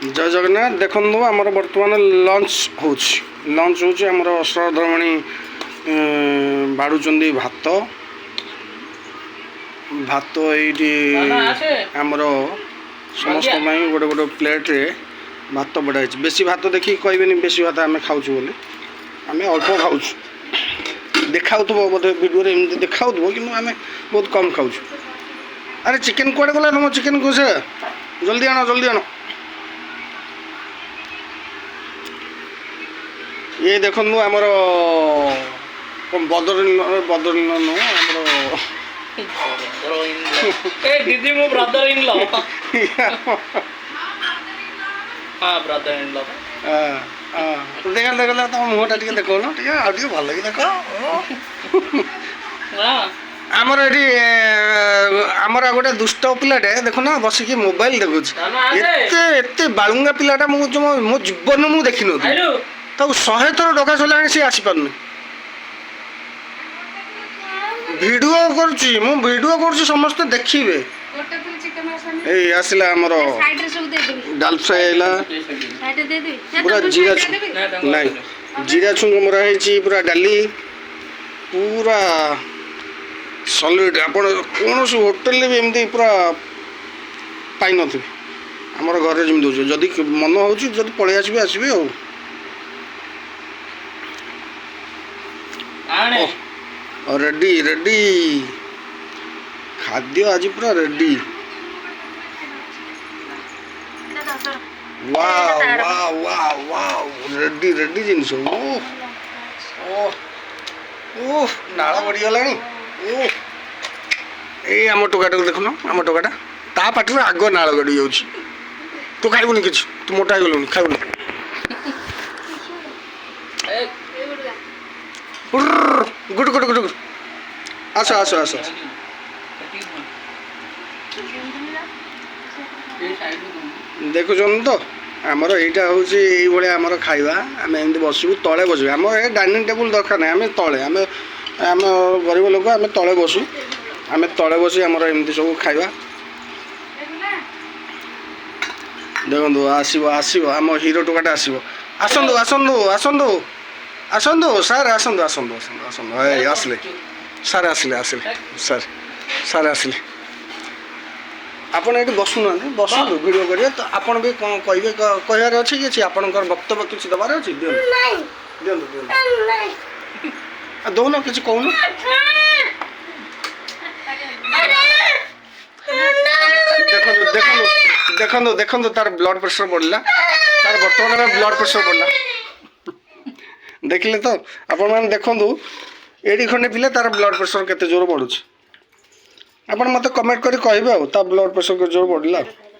जय जगन्नाथ देखु आमर बर्तमान लंच हो आमर श्रद्धरमणी बाड़ुंट भात भात ये आमर समस्त गोटे गोटे प्लेट्रे भात बढ़ाई बेसी भात देखिए कहबे बेसी भात आम खाऊँ बोली आम अल्प खाऊ देखा बोधे वीडियो एमती देखा कि आम बहुत कम खाऊ। अरे चिकेन कुआड़े गला तुम चिकेन को से जल्दी आण ये देखु आमर बदर दीदी मो ब्रदर इन लॉ हां ब्रदर इन लॉ देख तुम मुहटा टे देख आगे भल लगे देख आमर ये आमर गोटे दुष्ट पिलाटे देखुना बसिकी मोबाइल देखुचे बालुंगा पिलाटा मो जीवन मुझे देखी नी तो 100 थर डका चला सी आसीपार वीडियो कर समस्ते देखिए आसला आमर डाल फ्राए पूरा जीरा नहीं जीरा छुंग मरा है पूरा डाली पूरा सॉलिड आपण कौन होटेल भी एमती पूरा पाई न आमर घर जमी दूसरे जदि मन हो पलि आसबे रेडी रेडी खाद्य आज पूरा रेडी वाव वाव वाव वाव रेडी रेडी जिनस ओह नाला बढ़ी गला ए आम टोकाटा को देखुन आम टोकाटा ता पाटी आग नाल गड़ी जा तू खाइबुनि कि तू मोटा गलुनि खाइबुनि गुड गुड गुड गुड आस आस आस देखुन तो आमर यहाँ हूँ आमर खाଇବା आम एमती बसबू तले बसबू आम डाइनिंग टेबुल दरकार ना आम तले आम आम गरीब लोक आम तले बसू आम तले बसी आमर एमती सब खाଇବା देखो आसो आसो आम हीरो टोकाटा आसो आसतु आसतु आसतु आसतु सार आसतु आसतु आसतु आसतु आसले सार आसले आसले सार सार आसले आपड़ ये बसुना बसु वीडियो करेंगे तो आपड़ भी कौन कहे कहार अच्छे कि आपंकर वक्तव्य किसी दबार अच्छे दिखाँ दौन कि कौन देखो देखो तार ब्लड प्रेशर बढ़ला तार बर्तमान ब्लड प्रेशर बढ़ला देखिले तो आपण मैंने देखु ये खंडे पिला तार ब्लड प्रेशर केते जोर बढ़ुଛି ଆପଣ ମୋତେ କମେଣ୍ଟ କରି କହିବେ ଆଉ ତା ବ୍ଲଡ଼ ପ୍ରେସର ଯୋଉ ବଢ଼ିଲା।